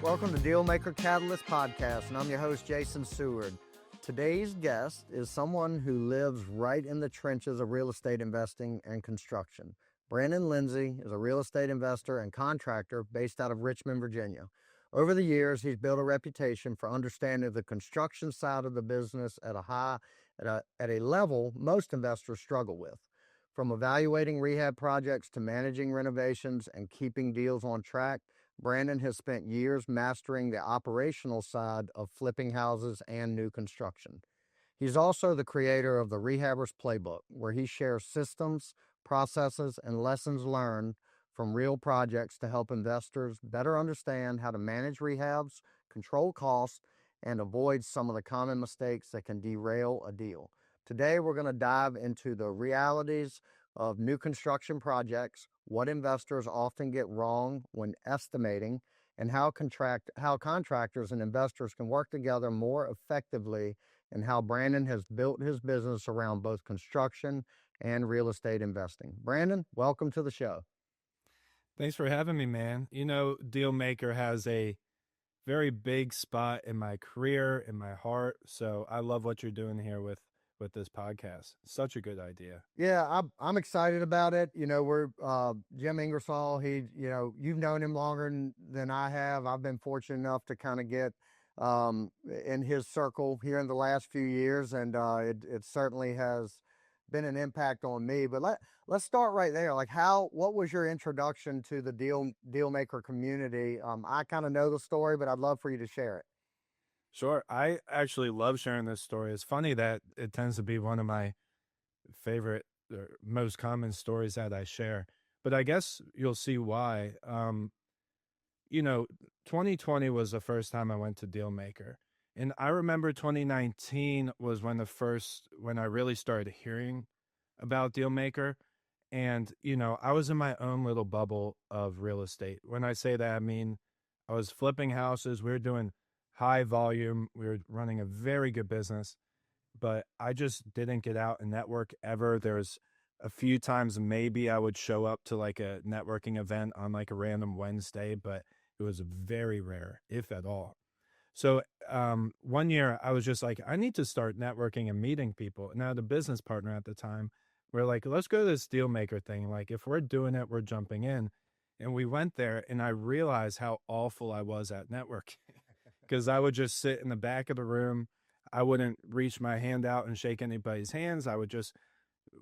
Welcome to Dealmaker Catalyst Podcast, and I'm your host, Jason Seward. Today's guest is someone who lives right in the trenches of real estate investing and construction. Brandon Lindsey is a real estate investor and contractor based out of Richmond, Virginia. Over the years, he's built a reputation for understanding the construction side of the business at a level most investors struggle with. From evaluating rehab projects to managing renovations and keeping deals on track, Brandon has spent years mastering the operational side of flipping houses and new construction. He's also the creator of the Rehab Playbook, where he shares systems, processes, and lessons learned from real projects to help investors better understand how to manage rehabs, control costs, and avoid some of the common mistakes that can derail a deal. Today, we're going to dive into the realities of new construction projects, what investors often get wrong when estimating, and how contractors and investors can work together more effectively, and how Brandon has built his business around both construction and real estate investing. Brandon, welcome to the show. Thanks for having me, man. You know, Dealmaker has a very big spot in my career, in my heart. So I love what you're doing here with this podcast. Such a good idea. Yeah, I'm excited about it. You know, we're Jim Ingersoll. You've known him longer than I have. I've been fortunate enough to kind of get in his circle here in the last few years, and it certainly has been an impact on me. But let's start right there. Like, what was your introduction to the Dealmaker community? I kind of know the story, but I'd love for you to share it. Sure. I actually love sharing this story. It's funny that it tends to be one of my favorite or most common stories that I share, but I guess you'll see why. 2020 was the first time I went to Dealmaker. And I remember 2019 was when I really started hearing about Dealmaker. And, I was in my own little bubble of real estate. When I say that, I mean, I was flipping houses. We were doing high volume. We were running a very good business, but I just didn't get out and network ever. There's a few times maybe I would show up to like a networking event on like a random Wednesday, but it was very rare, if at all. So one year I was just like, I need to start networking and meeting people. And I had a business partner at the time. We're like, let's go to this Dealmaker thing. Like, if we're doing it, we're jumping in. And we went there, and I realized how awful I was at networking because I would just sit in the back of the room. I wouldn't reach my hand out and shake anybody's hands. I would just,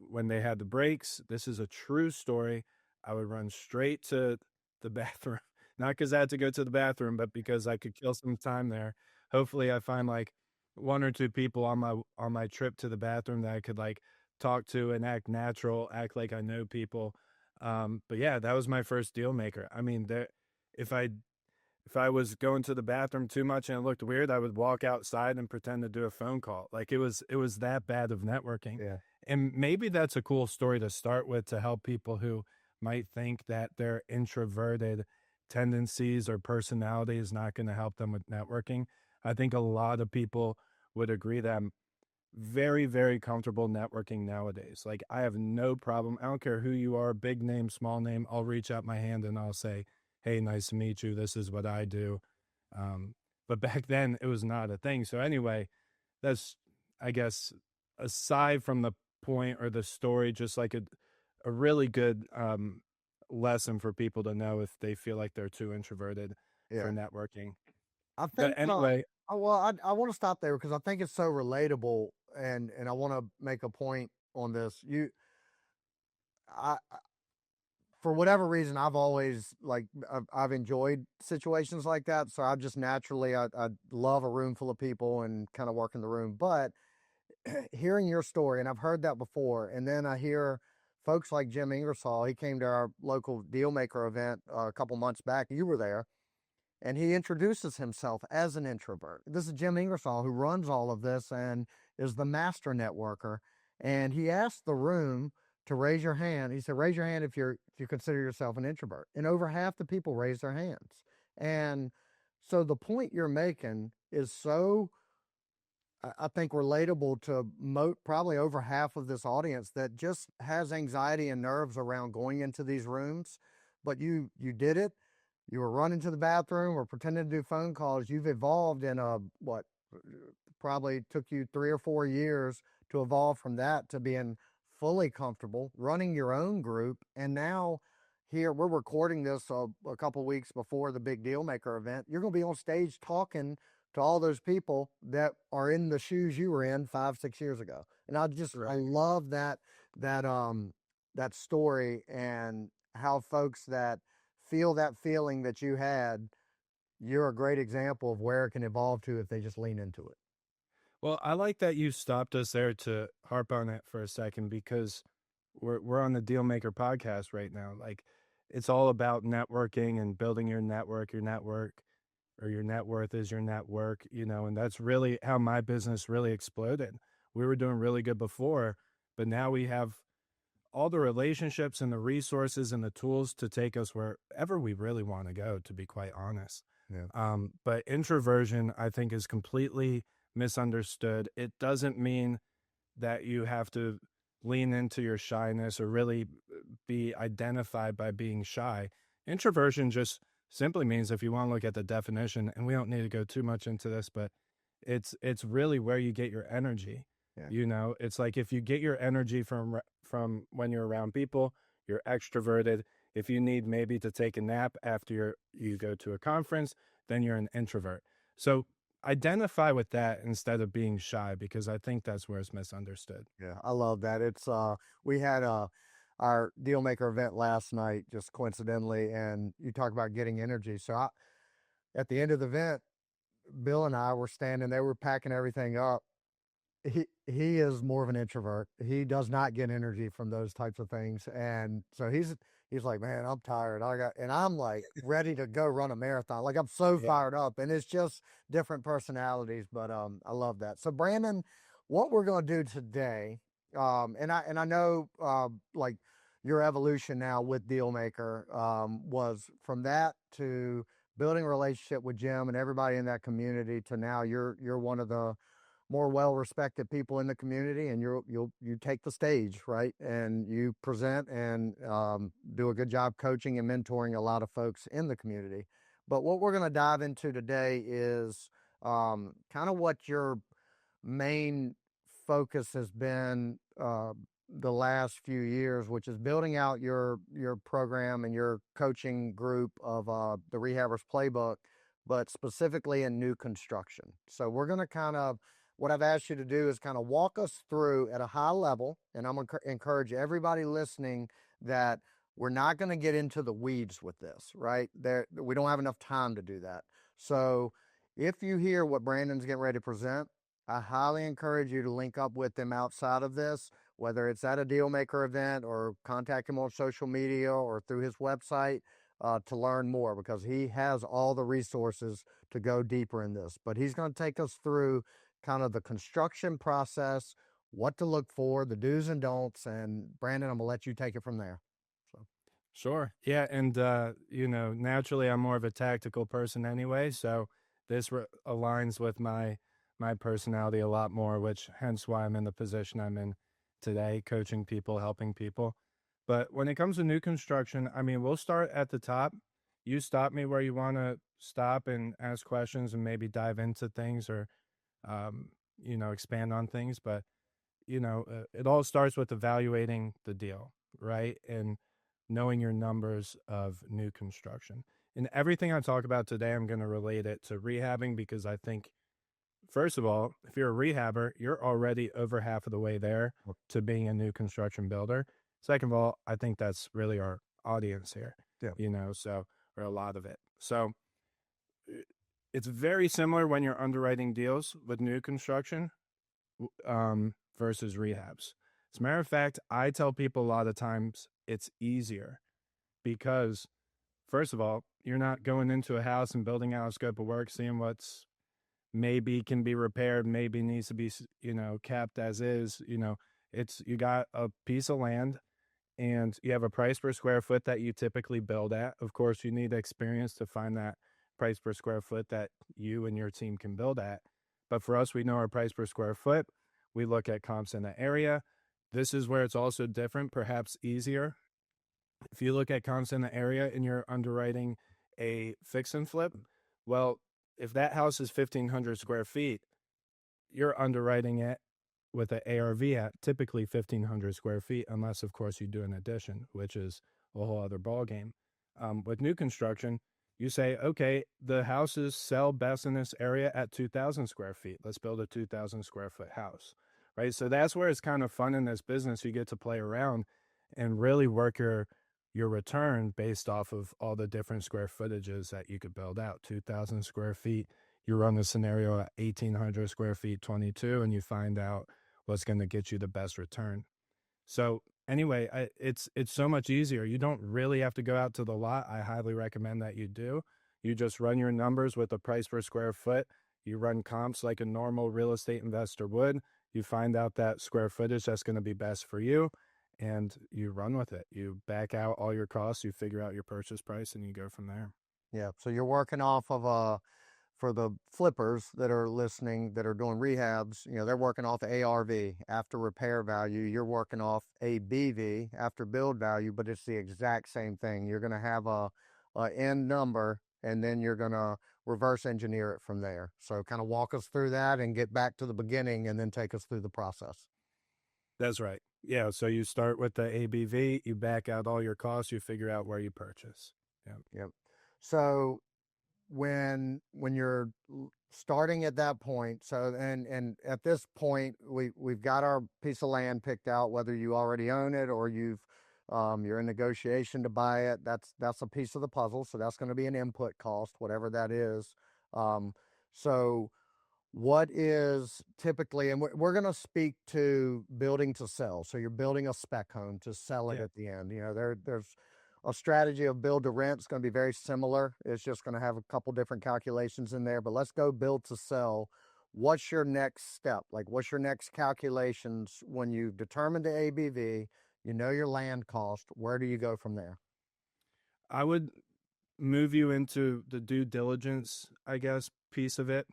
when they had the breaks, this is a true story, I would run straight to the bathroom. Not because I had to go to the bathroom, but because I could kill some time there. Hopefully I find like one or two people on my trip to the bathroom that I could like talk to and act natural, act like I know people. But yeah, that was my first Dealmaker. I mean, if I was going to the bathroom too much and it looked weird, I would walk outside and pretend to do a phone call. Like it was that bad of networking. Yeah. And maybe that's a cool story to start with to help people who might think that their introverted tendencies or personality is not going to help them with networking. I think a lot of people would agree that I'm very, very comfortable networking nowadays. Like I have no problem. I don't care who you are, big name, small name. I'll reach out my hand and I'll say, hey, nice to meet you. This is what I do. But back then it was not a thing. So anyway, that's, I guess, aside from the point or the story, just like a really good lesson for people to know if they feel like they're too introverted for networking. I think, but anyway, I want to stop there because I think it's so relatable, and I want to make a point on this. For whatever reason, I've always I've enjoyed situations like that. So I just naturally, I love a room full of people and kind of work in the room. But hearing your story, and I've heard that before, and then I hear folks like Jim Ingersoll. He came to our local Dealmaker event a couple months back. You were there, and he introduces himself as an introvert. This is Jim Ingersoll, who runs all of this and is the master networker. And he asked the room to raise your hand. He said, raise your hand if you consider yourself an introvert. And over half the people raised their hands. And so the point you're making is so, I think, relatable to probably over half of this audience that just has anxiety and nerves around going into these rooms. But you did it. you were running to the bathroom or pretending to do phone calls. You've evolved in what probably took you 3 or 4 years to evolve from that to being fully comfortable running your own group. And now here we're recording this a couple weeks before the big Dealmaker event. You're going to be on stage talking to all those people that are in the shoes you were in 5, 6 years ago. And I love that story, and how folks that feel that feeling that you had, you're a great example of where it can evolve to if they just lean into it. Well, I like that you stopped us there to harp on it for a second, because we're on the Dealmaker podcast right now. Like, it's all about networking and building your network. Your network, or your net worth, is your network, and that's really how my business really exploded. We were doing really good before, but now we have all the relationships and the resources and the tools to take us wherever we really want to go, to be quite honest. Yeah. But introversion, I think, is completely misunderstood. It doesn't mean that you have to lean into your shyness or really be identified by being shy. Introversion just simply means, if you want to look at the definition, and we don't need to go too much into this, but it's really where you get your energy. Yeah. It's like, if you get your energy from when you're around people, you're extroverted. If you need maybe to take a nap after you go to a conference, then you're an introvert. So identify with that instead of being shy, because I think that's where it's misunderstood. Yeah, I love that. It's we had our Dealmaker event last night, just coincidentally, and you talk about getting energy. So at the end of the event, Bill and I were standing, they were packing everything up. He is more of an introvert. He does not get energy from those types of things. And so he's like, man, I'm tired. And I'm like ready to go run a marathon. Like, I'm so Yeah. fired up, and it's just different personalities, but I love that. So Brandon, what we're going to do today, and I know like your evolution now with Dealmaker was from that to building a relationship with Jim and everybody in that community, to now you're one of the more well-respected people in the community, and you take the stage, right, and you present and do a good job coaching and mentoring a lot of folks in the community. But what we're going to dive into today is kind of what your main focus has been the last few years, which is building out your program and your coaching group of the Rehabers Playbook, but specifically in new construction. So we're going to kind of, what I've asked you to do is kind of walk us through at a high level, and I'm going to encourage everybody listening that we're not going to get into the weeds with this, right? We don't have enough time to do that. So if you hear what Brandon's getting ready to present, I highly encourage you to link up with him outside of this, whether it's at a Dealmaker event or contact him on social media or through his website to learn more, because he has all the resources to go deeper in this. But he's going to take us through kind of the construction process, what to look for, the do's and don'ts. And Brandon, I'm going to let you take it from there. So. Sure. Yeah. And, naturally, I'm more of a tactical person anyway. So this aligns with my personality a lot more, which hence why I'm in the position I'm in today, coaching people, helping people. But when it comes to new construction, I mean, we'll start at the top. You stop me where you want to stop and ask questions and maybe dive into things, or, expand on things. But, it all starts with evaluating the deal, right? And knowing your numbers of new construction. And everything I talk about today, I'm going to relate it to rehabbing, because I think, first of all, if you're a rehabber, you're already over half of the way there to being a new construction builder. Second of all, I think that's really our audience here, Yeah. or a lot of it. So it's very similar when you're underwriting deals with new construction versus rehabs. As a matter of fact, I tell people a lot of times it's easier, because, first of all, you're not going into a house and building out a scope of work, seeing what's maybe can be repaired, maybe needs to be, capped as is. You got a piece of land and you have a price per square foot that you typically build at. Of course, you need experience to find that price per square foot that you and your team can build at. But for us, we know our price per square foot. We look at comps in the area. This is where it's also different, perhaps easier. If you look at comps in the area and you're underwriting a fix and flip, well, if that house is 1,500 square feet, you're underwriting it with an ARV at typically 1,500 square feet, unless, of course, you do an addition, which is a whole other ballgame. With new construction, you say, okay, the houses sell best in this area at 2,000 square feet. Let's build a 2,000 square foot house, right? So that's where it's kind of fun in this business. You get to play around and really work your return based off of all the different square footages that you could build out. 2,000 square feet, you run the scenario at 1,800 square feet, 22, and you find out what's going to get you the best return. So anyway, it's so much easier. You don't really have to go out to the lot. I highly recommend that you do. You just run your numbers with the price per square foot. You run comps like a normal real estate investor would. You find out that square footage that's going to be best for you, and you run with it. You back out all your costs, you figure out your purchase price, and you go from there. Yeah. So you're working off of for the flippers that are listening that are doing rehabs, they're working off ARV, after repair value. You're working off ABV, after build value, but it's the exact same thing. You're going to have a end number, and then you're going to reverse engineer it from there. So kind of walk us through that and get back to the beginning and then take us through the process. That's right. Yeah. So you start with the ABV, you back out all your costs, you figure out where you purchase. Yeah. Yep. So when you're starting at that point, so and at this point we've got our piece of land picked out, whether you already own it or you're in negotiation to buy it. That's a piece of the puzzle, so that's going to be an input cost, whatever that is. So what is typically, and we're going to speak to building to sell. So you're building a spec home to sell it Yeah. at the end. There's a strategy of build to rent. It's going to be very similar. It's just going to have a couple different calculations in there, but let's go build to sell. What's your next step? Like, what's your next calculations when you've determined the ABV, your land cost? Where do you go from there? I would move you into the due diligence, I guess, piece of it.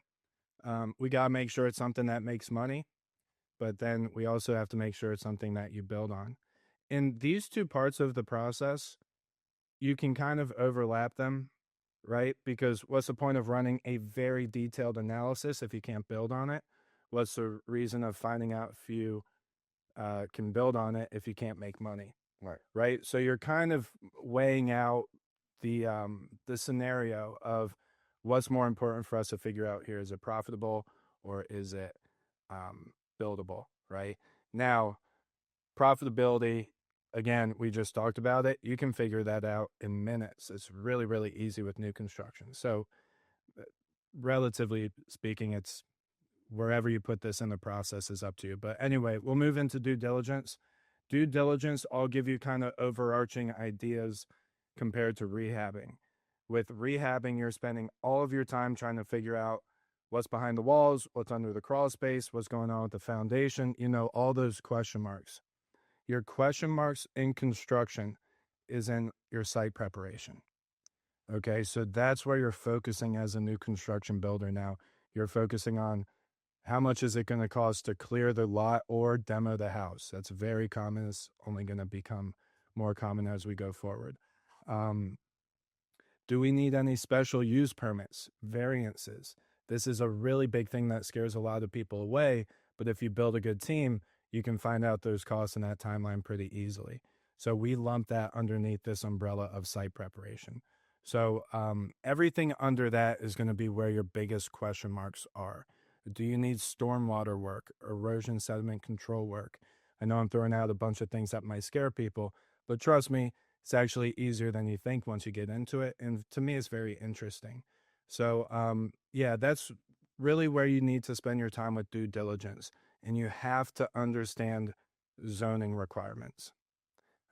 We got to make sure it's something that makes money, but then we also have to make sure it's something that you build on. In these two parts of the process, you can kind of overlap them, right? Because what's the point of running a very detailed analysis if you can't build on it? What's the reason of finding out if you can build on it if you can't make money? Right. Right. So you're kind of weighing out the scenario of what's more important for us to figure out here. Is it profitable or is it buildable? Right. Now, profitability, again, we just talked about it. You can figure that out in minutes. It's really, really easy with new construction. So relatively speaking, it's wherever you put this in the process is up to you. But anyway, we'll move into due diligence. Due diligence, I'll give you kind of overarching ideas compared to rehabbing. With rehabbing, you're spending all of your time trying to figure out what's behind the walls, what's under the crawl space, what's going on with the foundation, all those question marks. Your question marks in construction is in your site preparation. Okay, so that's where you're focusing as a new construction builder now. You're focusing on how much is it going to cost to clear the lot or demo the house? That's very common. It's only going to become more common as we go forward. Do we need any special use permits, variances? This is a really big thing that scares a lot of people away, but if you build a good team, you can find out those costs in that timeline pretty easily. So we lump that underneath this umbrella of site preparation. So everything under that is going to be where your biggest question marks are. Do you need stormwater work, erosion sediment control work? I know I'm throwing out a bunch of things that might scare people, but trust me, it's actually easier than you think once you get into it. And to me, it's very interesting. So yeah, that's really where you need to spend your time with due diligence. And you have to understand zoning requirements.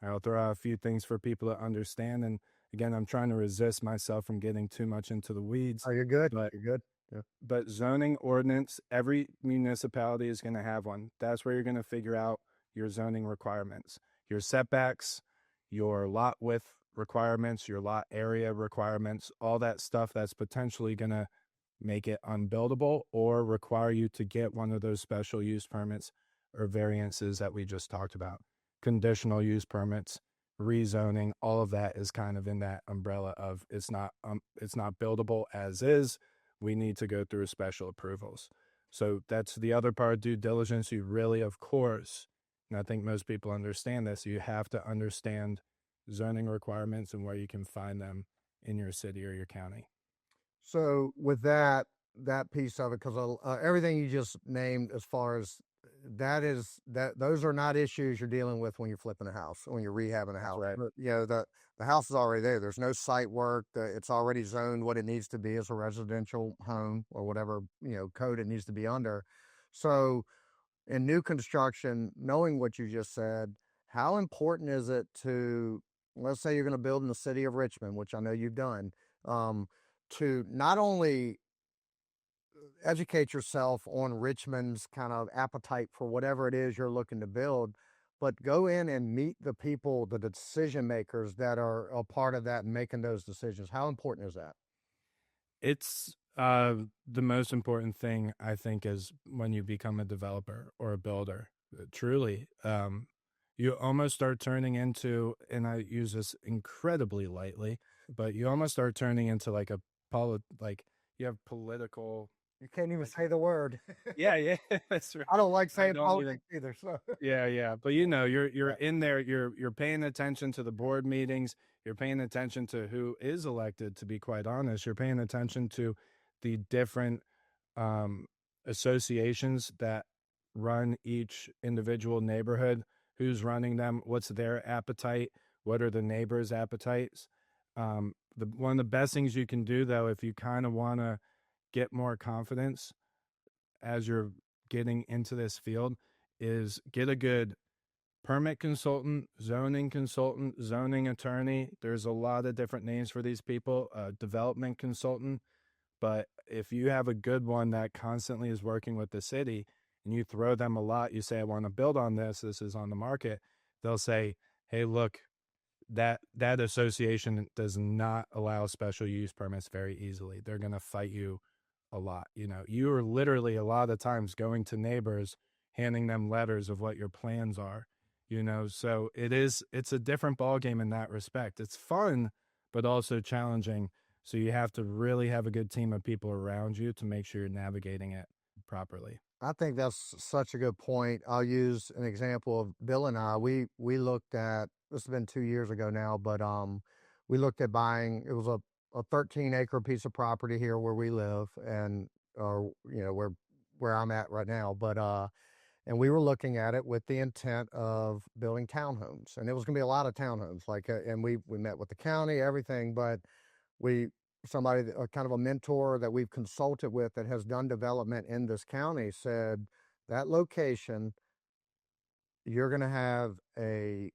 I'll throw out a few things for people to understand. And again, I'm trying to resist myself from getting too much into the weeds. Oh, you're good. But You're good. Yeah. But zoning ordinance, every municipality is going to have one. That's where you're going to figure out your zoning requirements, your setbacks, your lot width requirements, your lot area requirements, all that stuff that's potentially going to make it unbuildable or require you to get one of those special use permits or variances that we just talked about. Conditional use permits, rezoning, all of that is kind of in that umbrella of it's not buildable as is. We need to go through special approvals. So that's the other part of due diligence. You really, of course, and I think most people understand this, you have to understand zoning requirements and where you can find them in your city or your county. So with that piece of it, because everything you just named, as far as those are not issues you're dealing with when you're flipping a house, when you're rehabbing a house. Right. You know, the house is already there. There's no site work. It's already zoned what it needs to be as a residential home or whatever, you know, code it needs to be under. So in new construction, knowing what you just said, how important is it to, let's say you're going to build in the city of Richmond, which I know you've done, to not only educate yourself on Richmond's kind of appetite for whatever it is you're looking to build, but go in and meet the people, the decision makers that are a part of that and making those decisions. How important is that? It's the most important thing, I think, is when you become a developer or a builder. Truly, you almost start turning into, and I use this incredibly lightly, but you almost start turning into like like you have political. You can't even say the word. Yeah, that's right. I don't like saying don't politics either. So Yeah, but you know, you're in there. You're paying attention to the board meetings. You're paying attention to who is elected. To be quite honest, you're paying attention to the different um, associations that run each individual neighborhood. Who's running them? What's their appetite? What are the neighbors' appetites? One of the best things you can do, though, if you kind of want to get more confidence as you're getting into this field, is get a good permit consultant, zoning attorney. There's a lot of different names for these people, development consultant. But if you have a good one that constantly is working with the city and you throw them a lot, you say, I want to build on this, this is on the market, they'll say, hey, look, that association does not allow special use permits very easily. They're going to fight you a lot. You know, you are literally a lot of times going to neighbors, handing them letters of what your plans are, you know, so it's a different ball game in that respect. It's fun, but also challenging. So you have to really have a good team of people around you to make sure you're navigating it properly. I think that's such a good point. I'll use an example of Bill and I. We looked at, this has been 2 years ago now, but we looked at buying. It was a 13-acre piece of property here where we live, and you know, where I'm at right now. But and we were looking at it with the intent of building townhomes, and it was going to be a lot of townhomes. Like, and we met with the county, everything, but we somebody kind of a mentor that we've consulted with that has done development in this county said that location, you're going to have a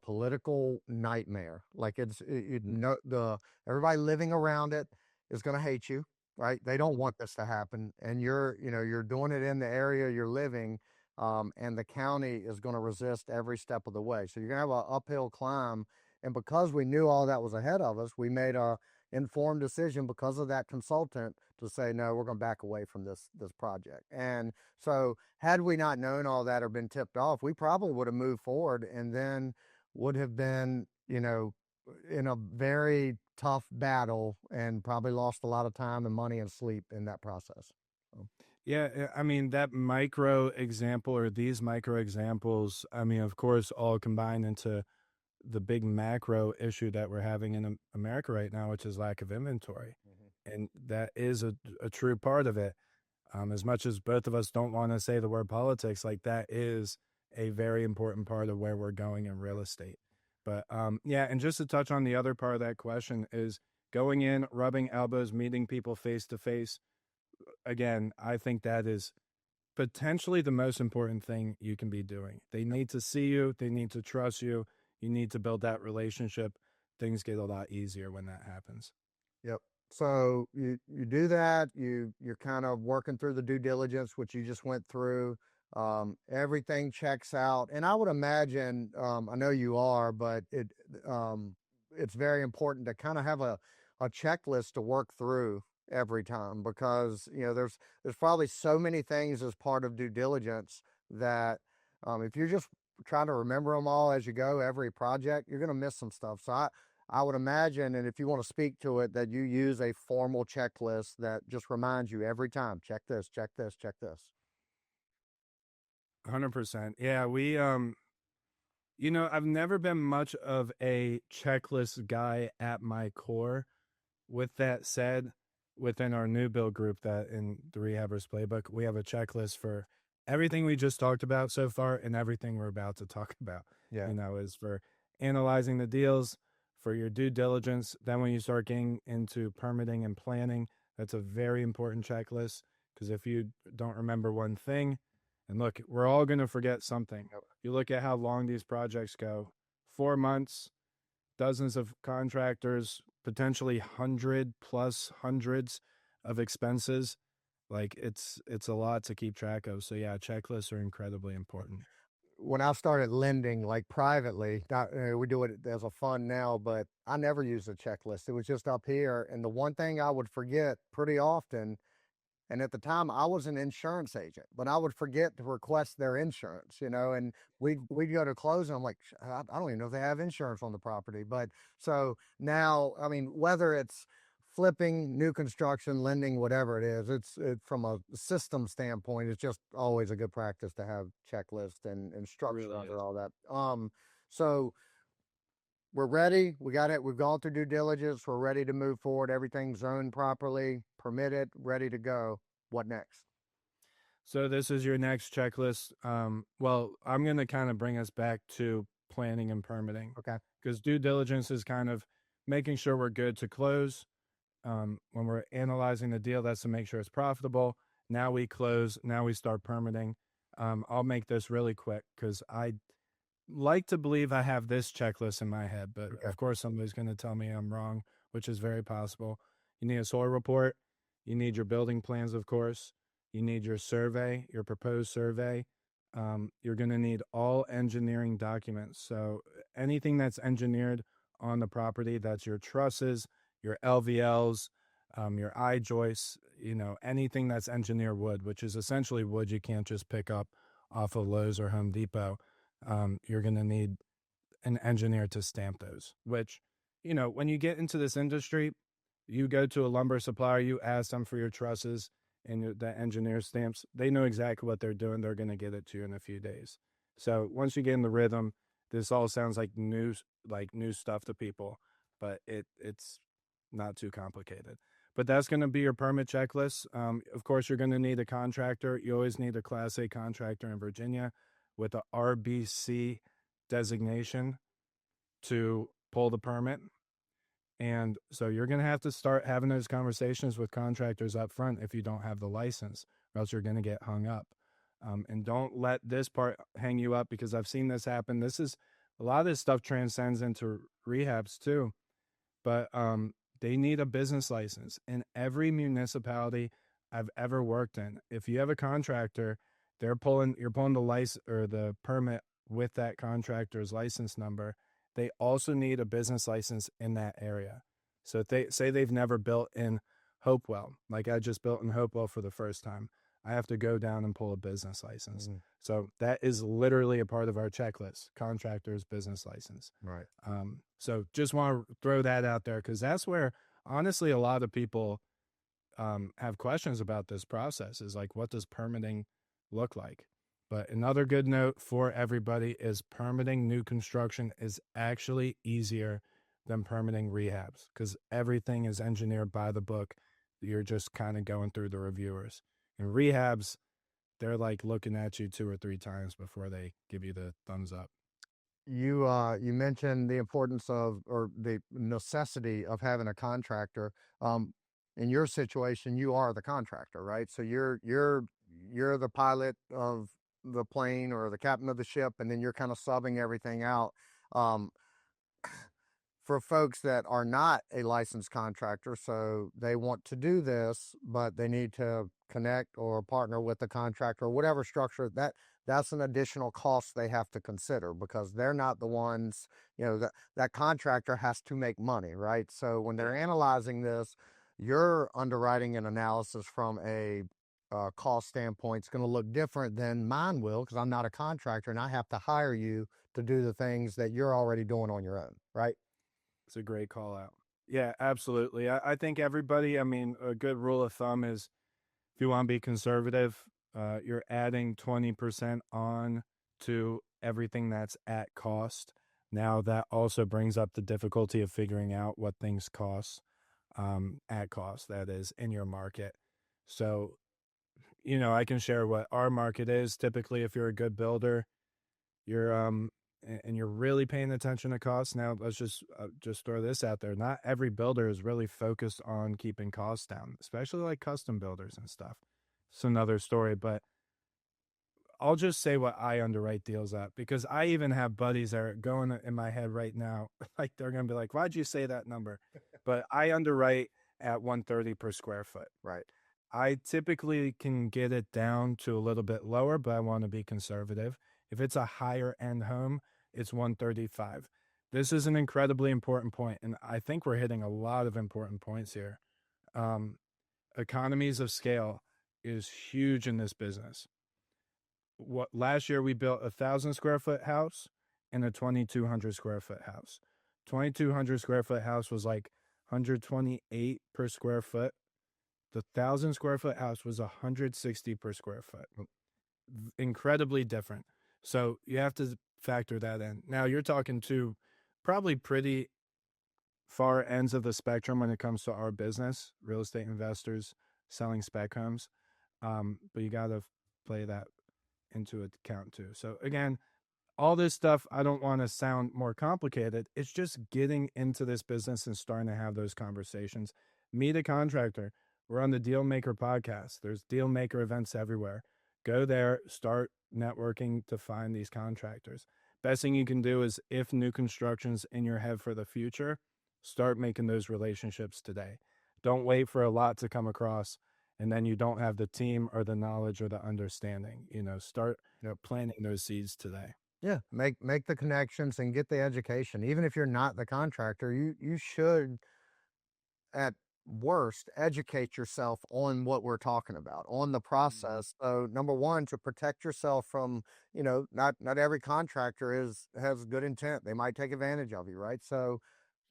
political nightmare. Like no, the everybody living around it is going to hate you, right? They don't want this to happen, and you're doing it in the area you're living, and the county is going to resist every step of the way. So you're going to have an uphill climb, and because we knew all that was ahead of us, we made a informed decision because of that consultant to say no, we're going to back away from this project. And so had we not known all that or been tipped off, we probably would have moved forward and then would have been, you know, in a very tough battle and probably lost a lot of time and money and sleep in that process. So. Yeah, I mean, that micro example or these micro examples, I mean, of course, all combined into the big macro issue that we're having in America right now, which is lack of inventory. Mm-hmm. And that is a true part of it. As much as both of us don't want to say the word politics, like that is a very important part of where we're going in real estate. But yeah, and just to touch on the other part of that question is going in, rubbing elbows, meeting people face to face. Again, I think that is potentially the most important thing you can be doing. They need to see you, they need to trust you, you need to build that relationship. Things get a lot easier when that happens. Yep. So you do that, you're kind of working through the due diligence, which you just went through. Everything checks out. And I would imagine, I know you are, but it's very important to kind of have a checklist to work through every time, because you know there's probably so many things as part of due diligence that if you're just try to remember them all as you go, every project, you're going to miss some stuff. So I would imagine, and if you want to speak to it, that you use a formal checklist that just reminds you every time, check this, check this, check this. 100%. Yeah, I've never been much of a checklist guy at my core. With that said, within our new build group that in the Rehabbers Playbook, we have a checklist for everything we just talked about so far and everything we're about to talk about. Yeah. Is for analyzing the deals, for your due diligence. Then when you start getting into permitting and planning, that's a very important checklist, because if you don't remember one thing, and look, we're all going to forget something. Yep. You look at how long these projects go, 4 months, dozens of contractors, potentially hundreds of expenses. Like it's a lot to keep track of. So yeah, checklists are incredibly important. When I started lending, like privately, we do it as a fund now, but I never used a checklist. It was just up here. And the one thing I would forget pretty often, and at the time I was an insurance agent, but I would forget to request their insurance, and we'd go to close and I'm like, I don't even know if they have insurance on the property. But so now, I mean, whether it's flipping, new construction, lending, whatever it is, from a system standpoint, it's just always a good practice to have checklists and structure Really under is. all that. So we're ready. We got it. We've gone through due diligence. We're ready to move forward. Everything's zoned properly, permitted, ready to go. What next? So this is your next checklist. Well, I'm going to kind of bring us back to planning and permitting. Okay. Because due diligence is kind of making sure we're good to close. When we're analyzing the deal, that's to make sure it's profitable. Now we close. Now we start permitting. I'll make this really quick because I like to believe I have this checklist in my head, but Okay. of course somebody's going to tell me I'm wrong, which is very possible. You need a soil report. You need your building plans, of course. You need your survey, your proposed survey. You're going to need all engineering documents. So anything that's engineered on the property, that's your trusses, your LVLs, your I joists, anything that's engineered wood, which is essentially wood you can't just pick up off of Lowe's or Home Depot. You're going to need an engineer to stamp those, which, when you get into this industry, you go to a lumber supplier, you ask them for your trusses and the engineer stamps. They know exactly what they're doing. They're going to get it to you in a few days. So once you get in the rhythm, this all sounds like new stuff to people, but it's not too complicated. But that's going to be your permit checklist. Of course, you're going to need a contractor. You always need a Class A contractor in Virginia with a RBC designation to pull the permit. And so you're going to have to start having those conversations with contractors up front if you don't have the license, or else you're going to get hung up. And don't let this part hang you up, because I've seen this happen. A lot of this stuff transcends into rehabs too, but they need a business license in every municipality I've ever worked in. If you have a contractor, you're pulling the license or the permit with that contractor's license number. They also need a business license in that area. So if they say they've never built in Hopewell, like I just built in Hopewell for the first time, I have to go down and pull a business license. Mm-hmm. So that is literally a part of our checklist: contractor's business license. Right. So just want to throw that out there, because that's where honestly a lot of people have questions about this process, is like, what does permitting look like? But another good note for everybody is permitting new construction is actually easier than permitting rehabs, because everything is engineered by the book. You're just kind of going through the reviewers. And rehabs, they're like looking at you 2 or 3 times before they give you the thumbs up. You mentioned the importance of, or the necessity of, having a contractor. In your situation, you are the contractor, right? So you're the pilot of the plane or the captain of the ship, and then you're kind of subbing everything out. For folks that are not a licensed contractor, so they want to do this, but they need to connect or partner with a contractor or whatever structure, that's an additional cost they have to consider, because they're not the ones, that contractor has to make money, right? So when they're analyzing this, you're underwriting an analysis from a cost standpoint is going to look different than mine will, because I'm not a contractor and I have to hire you to do the things that you're already doing on your own, right? It's a great call out. Yeah, absolutely. I think everybody, I mean, a good rule of thumb is if you want to be conservative, you're adding 20% on to everything that's at cost. Now, that also brings up the difficulty of figuring out what things cost, at cost, that is, in your market. So, I can share what our market is. Typically, if you're a good builder, you're and you're really paying attention to costs. Now, let's just throw this out there. Not every builder is really focused on keeping costs down, especially like custom builders and stuff. It's another story, but I'll just say what I underwrite deals at, because I even have buddies that are going in my head right now. Like, they're going to be like, why'd you say that number? But I underwrite at 130 per square foot. Right. I typically can get it down to a little bit lower, but I want to be conservative. If it's a higher end home, it's 135. This is an incredibly important point, and I think we're hitting a lot of important points here. Economies of scale is huge in this business. Last year we built 1,000 square foot house and a 2,200 square foot house. 2,200 square foot house was like 128 per square foot. The 1,000 square foot house was 160 per square foot. Incredibly different. So you have to factor that in. Now, you're talking to probably pretty far ends of the spectrum when it comes to our business, real estate investors selling spec homes. But you got to play that into account too. So again, all this stuff, I don't want to sound more complicated. It's just getting into this business and starting to have those conversations. Meet a contractor. We're on the Dealmaker podcast. There's Dealmaker events everywhere. Go there, start networking to find these contractors. Best thing you can do is, if new construction's in your head for the future, start making those relationships today. Don't wait for a lot to come across and then you don't have the team or the knowledge or the understanding. Start planting those seeds today. Yeah, make the connections and get the education. Even if you're not the contractor, you should, at worst, educate yourself on what we're talking about, on the process. So number one, to protect yourself from, not every contractor has good intent. They might take advantage of you, right? So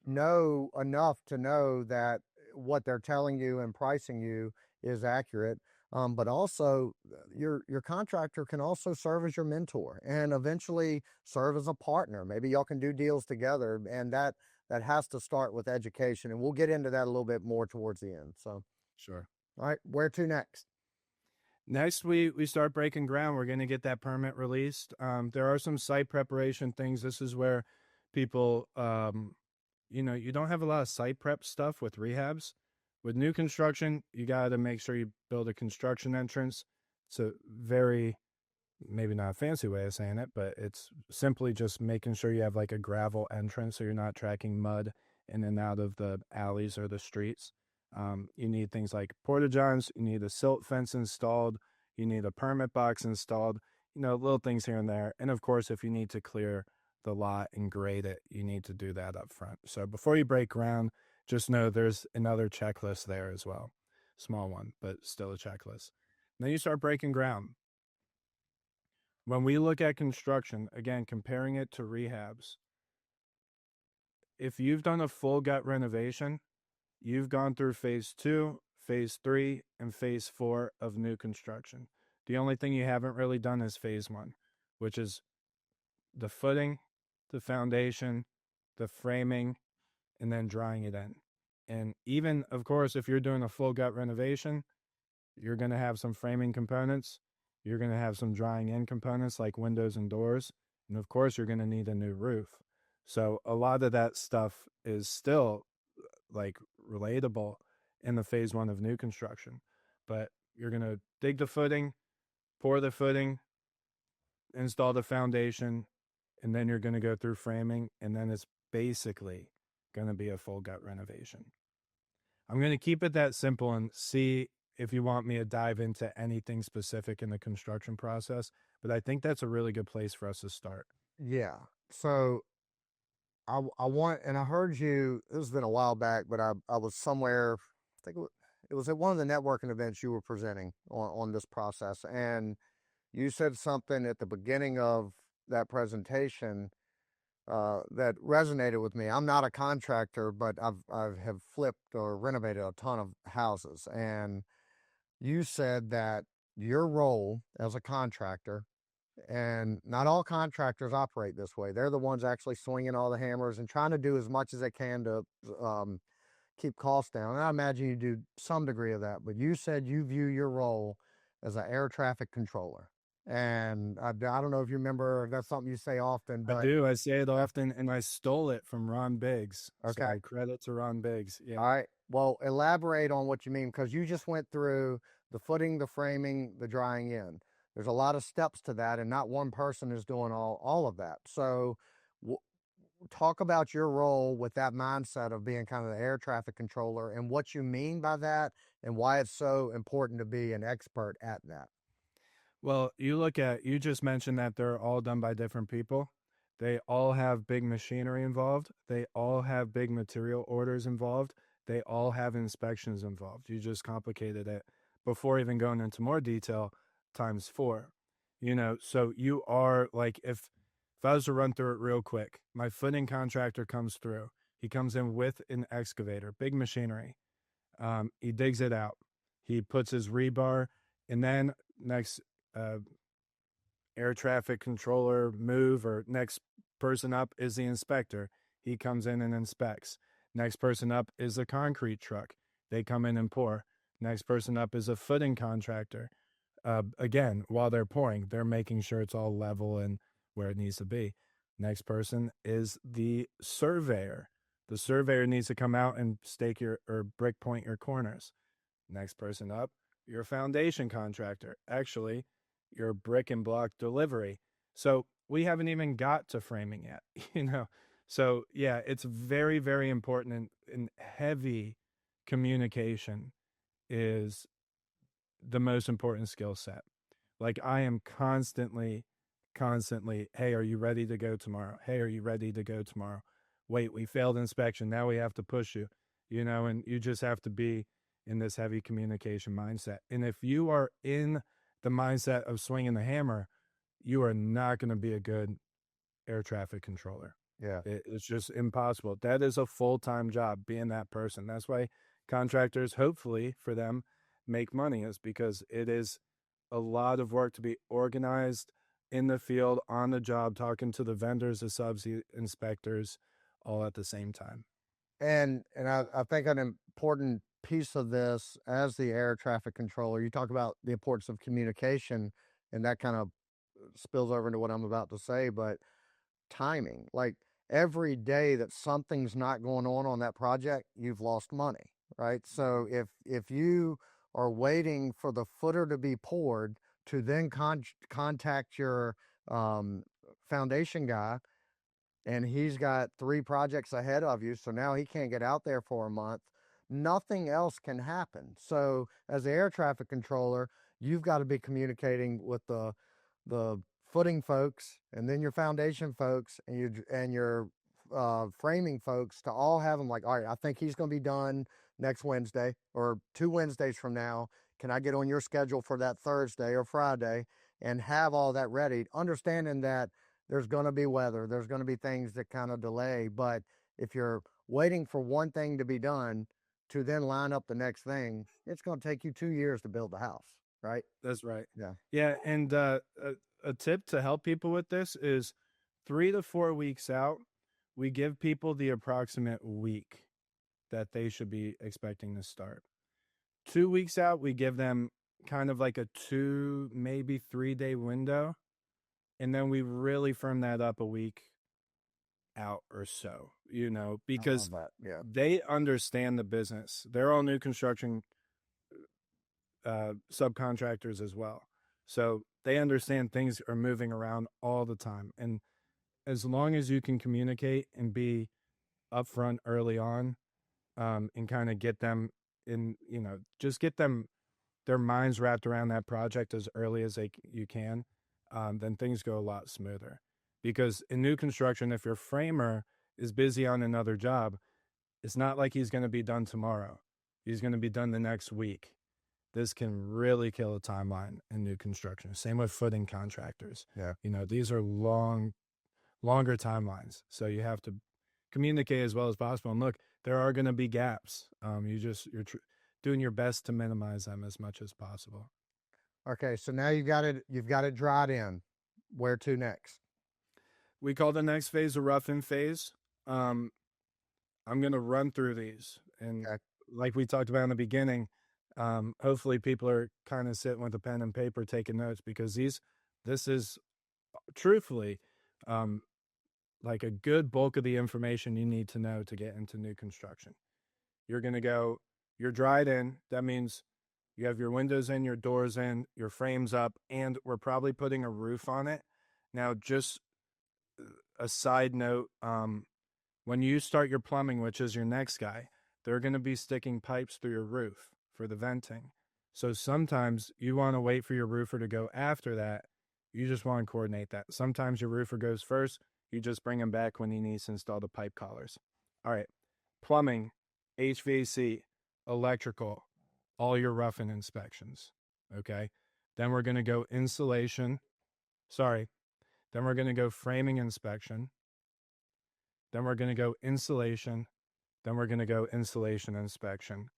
know enough to know that what they're telling you and pricing you is accurate. But also, your contractor can also serve as your mentor and eventually serve as a partner. Maybe y'all can do deals together, and that has to start with education. And we'll get into that a little bit more towards the end. So, Sure. all right, where to next? Next, we start breaking ground. We're going to get that permit released. There are some site preparation things. This is where people, you don't have a lot of site prep stuff with rehabs. With new construction, you got to make sure you build a construction entrance. It's a very, maybe not a fancy way of saying it, but it's simply just making sure you have like a gravel entrance so you're not tracking mud in and out of the alleys or the streets. You need things like porta-johns, you need a silt fence installed, you need a permit box installed, little things here and there. And of course, if you need to clear the lot and grade it, you need to do that up front. So before you break ground, just know there's another checklist there as well. Small one, but still a checklist. Then you start breaking ground. When we look at construction, again, comparing it to rehabs, if you've done a full gut renovation, you've gone through phase 2, phase 3, and phase 4 of new construction. The only thing you haven't really done is phase 1, which is the footing, the foundation, the framing, and then drying it in. And even, of course, if you're doing a full gut renovation, you're going to have some framing components. You're going to have some drying in components like windows and doors. And of course, you're going to need a new roof. So a lot of that stuff is still like relatable in the phase 1 of new construction. But you're going to dig the footing, pour the footing, install the foundation, and then you're going to go through framing, and then it's basically going to be a full gut renovation. I'm going to keep it that simple and see if you want me to dive into anything specific in the construction process, but I think that's a really good place for us to start. Yeah. So I want, and I heard you, this has been a while back, but I was somewhere, I think it was at one of the networking events you were presenting on this process, and you said something at the beginning of that presentation that resonated with me. I'm not a contractor, but I have flipped or renovated a ton of houses, and you said that your role as a contractor, and not all contractors operate this way. They're the ones actually swinging all the hammers and trying to do as much as they can to keep costs down. And I imagine you do some degree of that, but you said you view your role as an air traffic controller. And I don't know if you remember, that's something you say often, I but do. I say it often, and I stole it from Ron Biggs. okay. So credit to Ron Biggs. Yeah. All right. Well, elaborate on what you mean, because you just went through the footing, the framing, the drying in. There's a lot of steps to that, and not one person is doing all of that. So, talk about your role with that mindset of being kind of the air traffic controller and what you mean by that and why it's so important to be an expert at that. Well, you just mentioned that they're all done by different people. They all have big machinery involved. They all have big material orders involved. They all have inspections involved. You just complicated it before even going into more detail times 4. So you are like, if I was to run through it real quick, my footing contractor comes through. He comes in with an excavator, big machinery. He digs it out. He puts his rebar, and then next air traffic controller move or next person up is the inspector. He comes in and inspects. Next person up is a concrete truck. They come in and pour. Next person up is a footing contractor. Again, while they're pouring, they're making sure it's all level and where it needs to be. Next person is the surveyor. The surveyor needs to come out and stake your or brick point your corners. Next person up, your foundation contractor. Actually, your brick and block delivery. So we haven't even got to framing yet, So yeah, it's very, very important, and heavy communication is the most important skill set. Like I am constantly, hey, are you ready to go tomorrow? Hey, are you ready to go tomorrow? Wait, we failed inspection. Now we have to push you, and you just have to be in this heavy communication mindset. And if you are in the mindset of swinging the hammer, you are not going to be a good air traffic controller. Yeah. It's just impossible. That is a full-time job, being that person. That's why contractors, hopefully for them, make money, is because it is a lot of work to be organized in the field, on the job, talking to the vendors, the subs, the inspectors, all at the same time. And I think an important piece of this as the air traffic controller, you talk about the importance of communication, and that kind of spills over into what I'm about to say, but timing. Like every day that something's not going on that project, you've lost money, right? So if you are waiting for the footer to be poured to then contact your foundation guy, and he's got 3 projects ahead of you, so now he can't get out there for a month, nothing else can happen. So as the air traffic controller, you've got to be communicating with the footing folks, and then your foundation folks, and your framing folks, to all have them like, all right, I think he's going to be done next Wednesday or 2 Wednesdays from now. Can I get on your schedule for that Thursday or Friday, and have all that ready, understanding that there's going to be weather, there's going to be things that kind of delay. But if you're waiting for one thing to be done to then line up the next thing, it's going to take you 2 years to build the house, right? That's right. Yeah. Yeah, and a tip to help people with this is 3 to 4 weeks out, we give people the approximate week that they should be expecting to start. 2 weeks out, we give them kind of like a 2, maybe 3-day window. And then we really firm that up a week out or so, because Yeah. they understand the business. They're all new construction subcontractors as well. So they understand things are moving around all the time. And as long as you can communicate and be upfront early on, and kind of get them in, just get them their minds wrapped around that project as early as you can, then things go a lot smoother. Because in new construction, if your framer is busy on another job, it's not like he's going to be done tomorrow. He's going to be done the next week. This can really kill a timeline in new construction. Same with footing contractors. Yeah. These are longer timelines. So you have to communicate as well as possible. And look, there are going to be gaps. You're doing your best to minimize them as much as possible. Okay, so now you've got it dried in. Where to next? We call the next phase a rough-in phase. I'm going to run through these, and Okay. like we talked about in the beginning, hopefully people are kind of sitting with a pen and paper taking notes, because this is truthfully like a good bulk of the information you need to know to get into new construction. You're dried in. That means you have your windows in, your doors in, your frames up, and we're probably putting a roof on it. Now, just a side note, when you start your plumbing, which is your next guy, they're going to be sticking pipes through your roof for the venting. So sometimes you want to wait for your roofer to go after that. You just want to coordinate that. Sometimes your roofer goes first. You just bring him back when he needs to install the pipe collars. All right. Plumbing, HVAC, electrical, all your rough-in inspections. Okay. Then we're going to go insulation. Then we're going to go framing inspection. Then we're going to go insulation. Then we're going to go insulation inspection.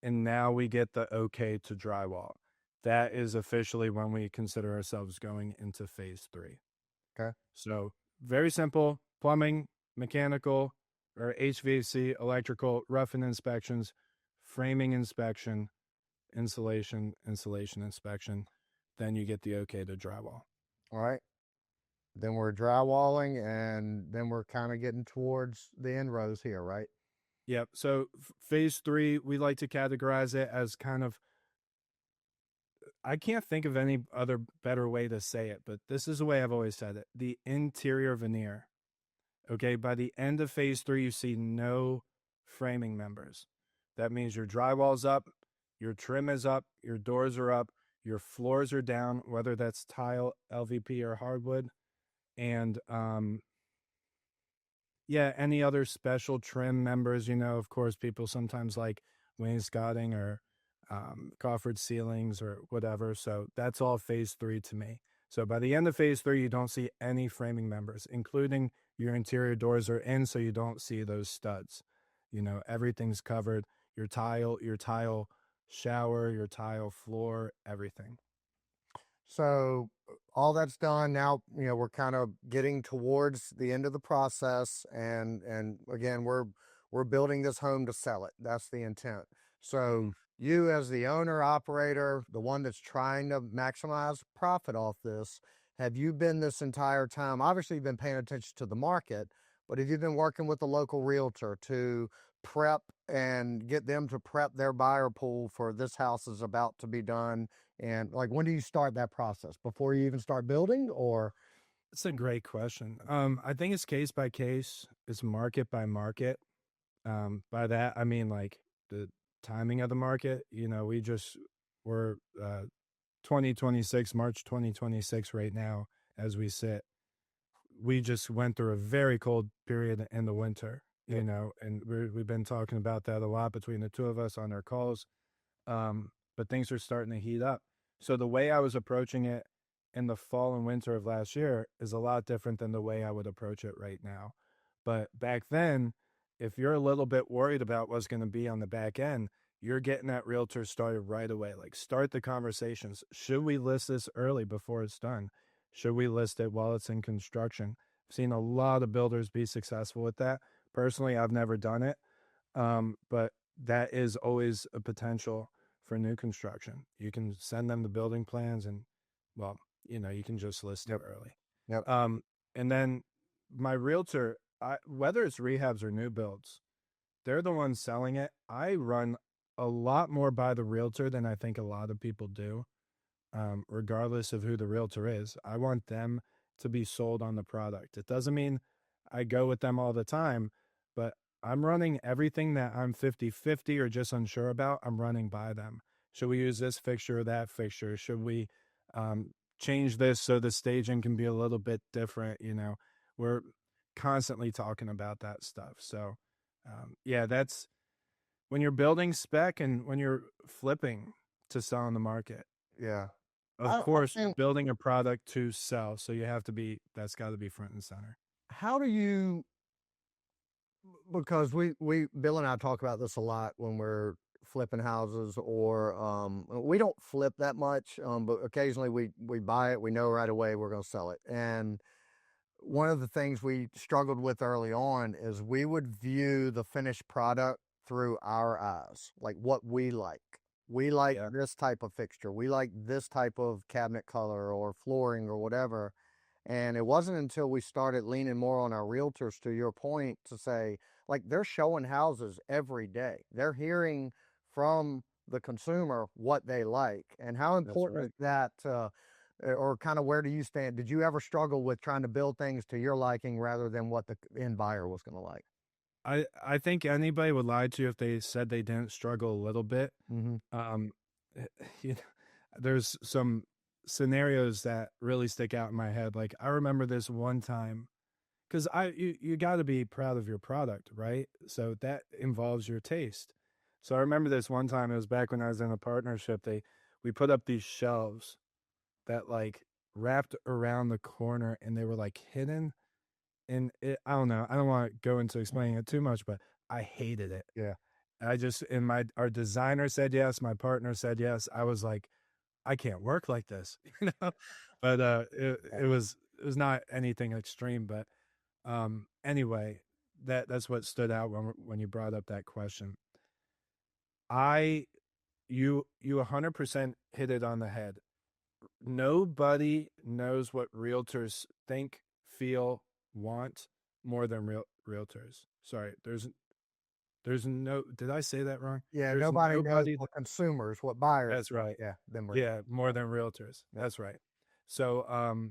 And now we get the okay to drywall. That is officially when we consider ourselves going into phase 3. Okay. So very simple: plumbing, mechanical, or HVAC, electrical, rough-in inspections, framing inspection, insulation inspection. Then you get the okay to drywall. All right. Then we're drywalling, and then we're kind of getting towards the end rows here, right? Yep. So phase 3, we like to categorize it as kind of, I can't think of any other better way to say it, but this is the way I've always said it: the interior veneer. Okay. By the end of phase 3, you see no framing members. That means your drywall's up, your trim is up, your doors are up, your floors are down, whether that's tile, LVP, or hardwood. And any other special trim members, of course, people sometimes like wainscoting or coffered ceilings or whatever. So that's all phase 3 to me. So by the end of phase 3, you don't see any framing members, including your interior doors are in, so you don't see those studs. Everything's covered. Your tile shower, your tile floor, everything. So all that's done. Now, we're kind of getting towards the end of the process, and again, we're building this home to sell it. That's the intent. So you, as the owner operator, the one that's trying to maximize profit off this, have you been this entire time? Obviously, you've been paying attention to the market, but have you been working with the local realtor to prep and get them to prep their buyer pool for this house is about to be done? And like, when do you start that process? Before you even start building, or? That's a great question. I think it's case by case. It's market by market. By that, I mean, like, the timing of the market. We're 2026, March 2026 right now as we sit. We just went through a very cold period in the winter, and we've been talking about that a lot between the two of us on our calls. But things are starting to heat up. So the way I was approaching it in the fall and winter of last year is a lot different than the way I would approach it right now. But back then, if you're a little bit worried about what's going to be on the back end, you're getting that realtor started right away. Like, start the conversations. Should we list this early before it's done? Should we list it while it's in construction? I've seen a lot of builders be successful with that. Personally, I've never done it. But that is always a potential for new construction. You can send them the building plans, and, well, you can just list it early. Yep. And then my realtor, whether it's rehabs or new builds, they're the ones selling it. I run a lot more by the realtor than I think a lot of people do, regardless of who the realtor is. I want them to be sold on the product. It doesn't mean I go with them all the time, but I'm running everything that I'm 50-50 or just unsure about. I'm running by them. Should we use this fixture or that fixture? Should we change this so the staging can be a little bit different? We're constantly talking about that stuff. So, that's when you're building spec and when you're flipping to sell on the market, Yeah. of I course, you're think, building a product to sell. So you have to be, that's got to be front and center. how do you, because Bill and I talk about this a lot when we're flipping houses, or we don't flip that much, but occasionally we buy it, we know right away we're going to sell it. And one of the things we struggled with early on is we would view the finished product through our eyes, like what we like. We like Yeah. this type of fixture. We like this type of cabinet color or flooring or whatever. And it wasn't until we started leaning more on our realtors, to your point, to say, like, they're showing houses every day. They're hearing from the consumer what they like. And how That's important right. is that? Or kind of, where do you stand? Did you ever struggle with trying to build things to your liking rather than what the end buyer was going to like? I think anybody would lie to you if they said they didn't struggle a little bit. Mm-hmm. Um, you know, there's some scenarios that really stick out in my head. Like I remember this one time, because you got to be proud of your product, right? So that involves your taste. So I remember this one time. It was back when I was in a partnership. We put up these shelves that like wrapped around the corner, and they were like hidden. And I don't know. I don't want to go into explaining it too much, but I hated it. Yeah. I just, and our designer said yes, my partner said yes. I was like, I can't work like this, you know. But it was not anything extreme. But anyway, that's what stood out when you brought up that question. I you 100% hit it on the head. Nobody knows what realtors think, feel, want more than realtors. Sorry, there's no. Did I say that wrong? Yeah. There's Nobody knows nobody. what consumers, what buyers That's want. right. Yeah. Them. Yeah, more than realtors. Yeah. That's right. So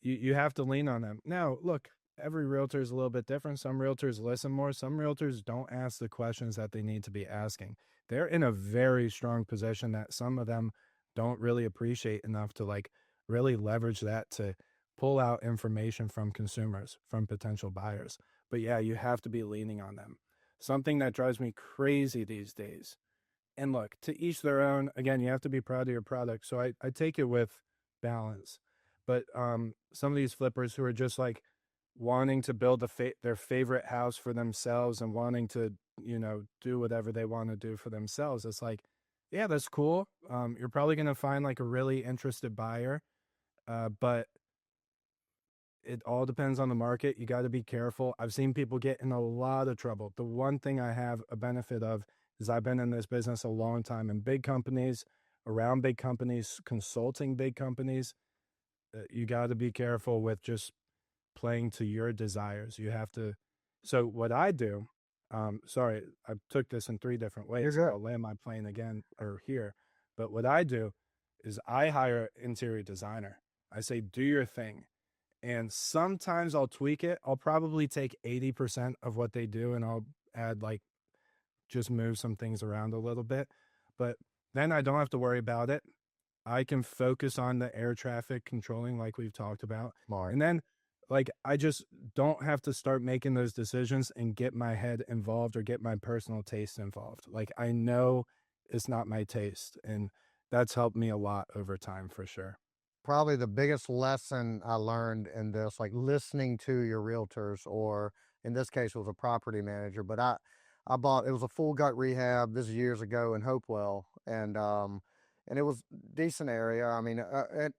you have to lean on them. Now, look, every realtor is a little bit different. Some realtors listen more. Some realtors don't ask the questions that they need to be asking. They're in a very strong position that some of them don't really appreciate enough to like really leverage that to pull out information from consumers, from potential buyers. But yeah, you have to be leaning on them. Something that drives me crazy these days. And look, to each their own. Again, you have to be proud of your product. So I take it with balance. But some of these flippers who are just like wanting to build their favorite house for themselves and wanting to, do whatever they want to do for themselves. It's like, yeah, that's cool. You're probably going to find like a really interested buyer. But it all depends on the market. You got to be careful. I've seen people get in a lot of trouble. The one thing I have a benefit of is I've been in this business a long time in big companies, around big companies, consulting big companies. You got to be careful with just playing to your desires. You have to. So what I do, sorry, I took this in 3 different You're ways. good. I'll land my plane again or here. But what I do is I hire interior designer. I say, do your thing. And sometimes I'll tweak it. I'll probably take 80% of what they do and I'll add like just move some things around a little bit. But then I don't have to worry about it. I can focus on the air traffic controlling like we've talked about. Smart. And then like I just don't have to start making those decisions and get my head involved or get my personal taste involved. Like I know it's not my taste, and that's helped me a lot over time for sure. Probably the biggest lesson I learned in this, like listening to your realtors, or in this case, it was a property manager. But I bought, it was a full gut rehab. This is years ago in Hopewell, and it was decent area. I mean,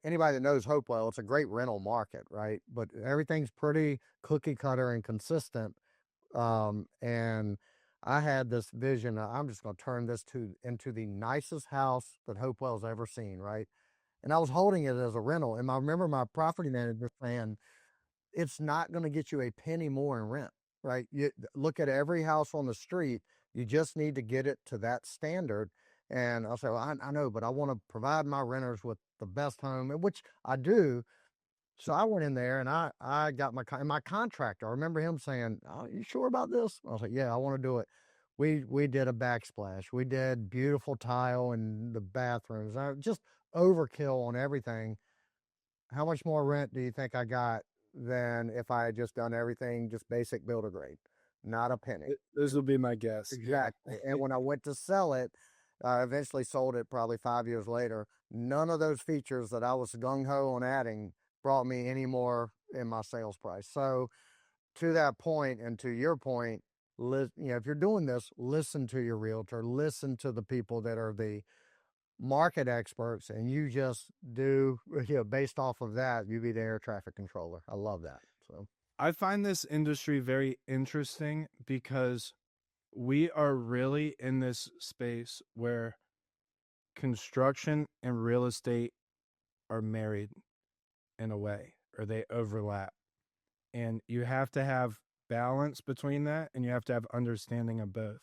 anybody that knows Hopewell, it's a great rental market, right? But everything's pretty cookie cutter and consistent. And I had this vision. I'm just going to turn this into the nicest house that Hopewell's ever seen, right? And I was holding it as a rental. And I remember my property manager saying, it's not going to get you a penny more in rent, right? You look at every house on the street, you just need to get it to that standard. And I'll say, well, I know, but I want to provide my renters with the best home, which I do. So I went in there and I got my contractor. I remember him saying, "Oh, you sure about this?" I was like, "Yeah, I want to do it." We did a backsplash. We did beautiful tile in the bathrooms. Just overkill on everything. How much more rent do you think I got than if I had just done everything just basic builder grade? not a penny. This will be my guess. Exactly. And when I went to sell it, I eventually sold it probably 5 years later. None of those features that I was gung ho on adding brought me any more in my sales price. So, to that point, and to your point, if you're doing this, listen to your realtor, listen to the people that are the market experts, and you just do, based off of that, you be the air traffic controller. I love that. So, I find this industry very interesting because we are really in this space where construction and real estate are married in a way, or they overlap. And you have to have balance between that, and you have to have understanding of both.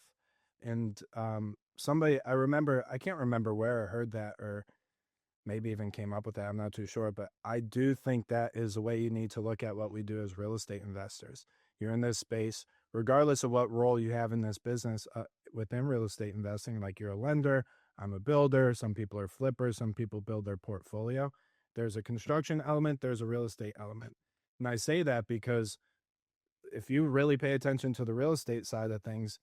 And somebody, I can't remember where I heard that, or maybe even came up with that. I'm not too sure, but I do think that is the way you need to look at what we do as real estate investors. You're in this space, regardless of what role you have in this business within real estate investing, like you're a lender, I'm a builder, some people are flippers, some people build their portfolio. There's a construction element, there's a real estate element. And I say that because if you really pay attention to the real estate side of things,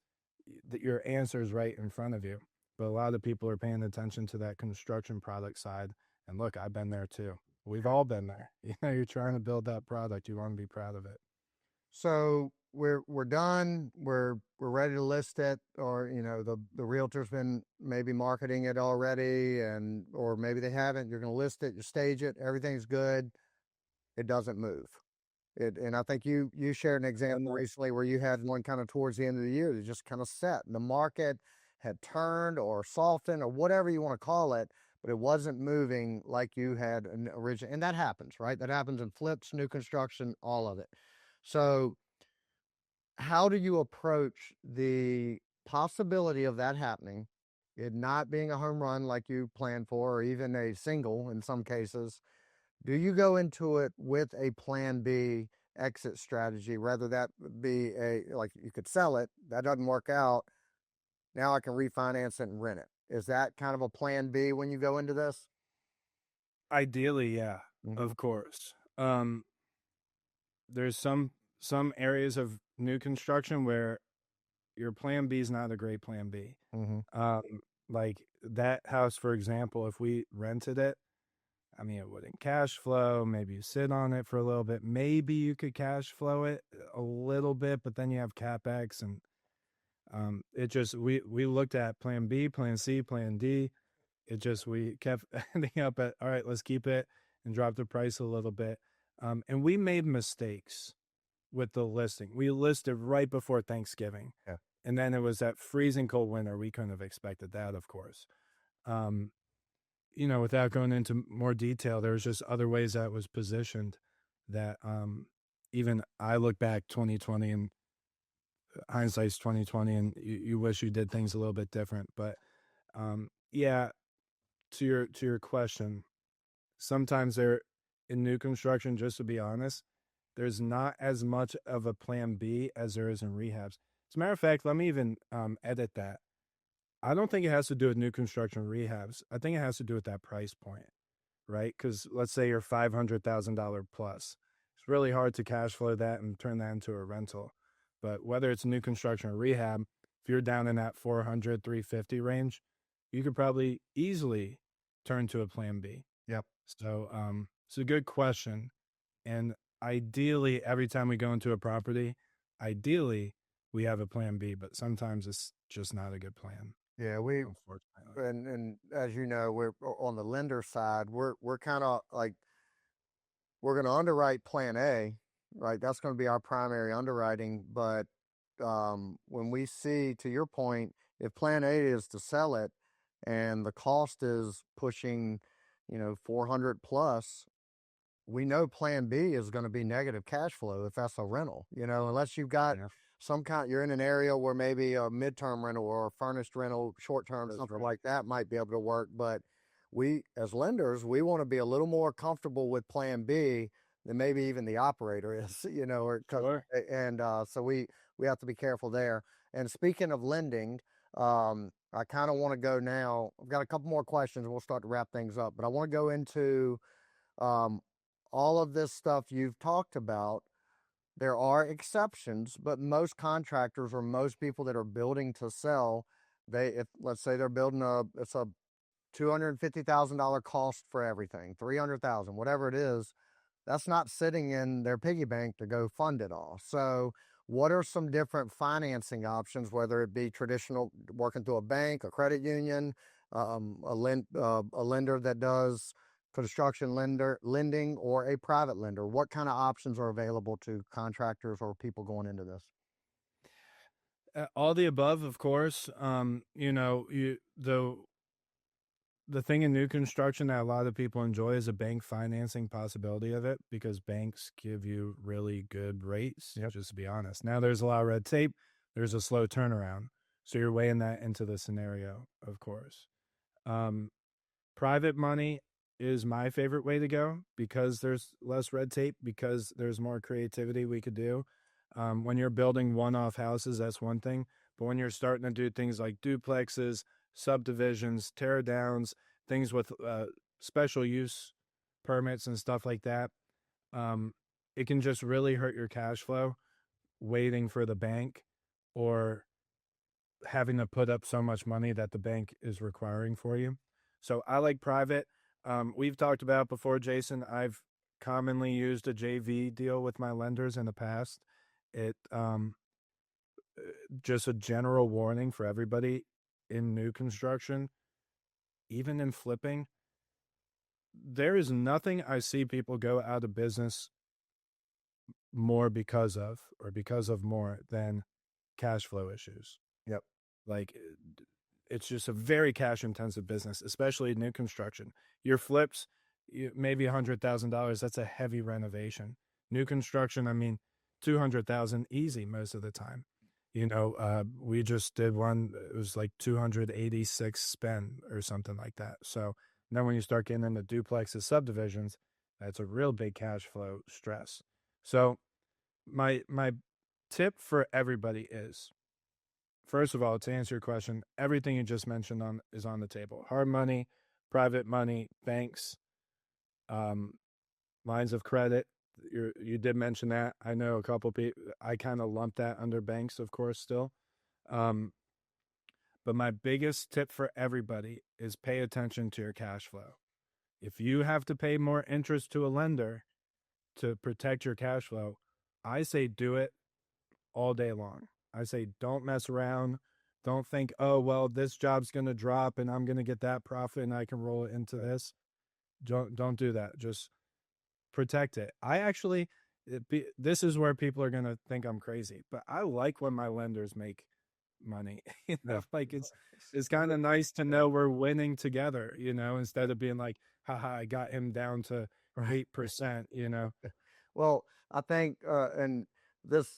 that your answer is right in front of you. But a lot of people are paying attention to that construction product side. And look, I've been there too. We've all been there. You're trying to build that product. You want to be proud of it. so we're done. We're ready to list it, or the realtor's been maybe marketing it already, or maybe they haven't. You're going to list it, you stage it, everything's good. It doesn't move. And I think you shared an example recently where you had one kind of towards the end of the year that just kind of set. The market had turned or softened or whatever you want to call it, but it wasn't moving like you had originally. And that happens, right? That happens in flips, new construction, all of it. So, how do you approach the possibility of that happening, it not being a home run like you planned for, or even a single in some cases? Do you go into it with a plan B exit strategy, rather that be like you could sell it, that doesn't work out, now I can refinance it and rent it? Is that kind of a plan B when you go into this? Ideally, yeah, Mm-hmm. of course. There's some areas of new construction where your plan B is not a great plan B. Mm-hmm. Like that house, for example, if we rented it, I mean, it wouldn't cash flow. Maybe you sit on it for a little bit. Maybe you could cash flow it a little bit, but then you have CapEx, and it just we looked at plan B, plan C, plan D. It just we kept ending up at, all right, let's keep it and drop the price a little bit. And we made mistakes with the listing. We listed right before Thanksgiving. Yeah. And then it was that freezing cold winter. We couldn't have expected that, of course. Without going into more detail, there was just other ways that was positioned that even I look back 2020, and hindsight's 2020, and you wish you did things a little bit different. But yeah, to your question, sometimes there in new construction, just to be honest, there's not as much of a plan B as there is in rehabs. As a matter of fact, let me even edit that. I don't think it has to do with new construction rehabs. I think it has to do with that price point, right? Because let's say you're $500,000 plus. It's really hard to cash flow that and turn that into a rental. But whether it's new construction or rehab, if you're down in that 400, 350 range, you could probably easily turn to a plan B. Yep. So it's a good question. And ideally, every time we go into a property, ideally, we have a plan B, but sometimes it's just not a good plan. Yeah, Unfortunately. and as you know, we're on the lender side. We're kind of like, we're going to underwrite plan A, right? That's going to be our primary underwriting. But when we see, to your point, if plan A is to sell it and the cost is pushing, 400 plus, we know plan B is going to be negative cash flow if that's a rental, unless you've got some kind, you're in an area where maybe a midterm rental or a furnished rental, short term, something like that might be able to work. But we, as lenders, we want to be a little more comfortable with plan B than maybe even the operator is, Sure. and so we have to be careful there. And speaking of lending, I kind of want to go now. I've got a couple more questions and we'll start to wrap things up, but I want to go into um, all of this stuff you've talked about. There are exceptions, but most contractors or most people that are building to sell, if let's say they're building it's a $250,000 cost for everything, 300,000, whatever it is, that's not sitting in their piggy bank to go fund it all. So, what are some different financing options, whether it be traditional working through a bank, a credit union, a lender that does construction lending, or a private lender? What kind of options are available to contractors or people going into this? All the above, of course. The thing in new construction that a lot of people enjoy is a bank financing possibility of it, because banks give you really good rates. Yep. Just to be honest. Now there's a lot of red tape. There's a slow turnaround. So you're weighing that into the scenario, of course. Private money is my favorite way to go, because there's less red tape, because there's more creativity we could do. When you're building one-off houses, that's one thing. But when you're starting to do things like duplexes, subdivisions, tear downs, things with special use permits and stuff like that, it can just really hurt your cash flow waiting for the bank, or having to put up so much money that the bank is requiring for you. So I like private. We've talked about before, Jason, I've commonly used a JV deal with my lenders in the past. It just a general warning for everybody in new construction, even in flipping, there is nothing I see people go out of business more because of more than cash flow issues. Yep. Like, it's just a very cash intensive business, especially new construction. Your flips, maybe $100,000. That's a heavy renovation. New construction, I mean, 200,000 easy most of the time. We just did one. It was like 286 spend or something like that. So then when you start getting into duplexes, subdivisions, that's a real big cash flow stress. So my tip for everybody is, first of all, to answer your question, everything you just mentioned is on the table. Hard money, private money, banks, lines of credit. You did mention that. I know a couple people. I kind of lump that under banks, of course, still. But my biggest tip for everybody is pay attention to your cash flow. If you have to pay more interest to a lender to protect your cash flow, I say do it all day long. I say don't mess around. Don't think, oh, well, this job's going to drop and I'm going to get that profit and I can roll it into this. Don't do that. Just protect it. This is where people are going to think I'm crazy, but I like when my lenders make money. Like it's kind of nice to know we're winning together, instead of being like, haha, I got him down to 8%. Well, I think, and this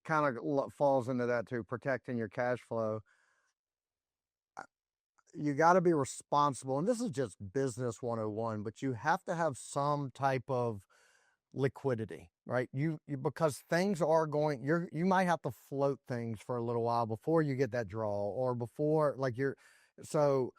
kind of falls into that too, protecting your cash flow. You got to be responsible, and this is just business 101, but you have to have some type of liquidity, right? You because things are going, you might have to float things for a little while before you get that draw, or before, like, so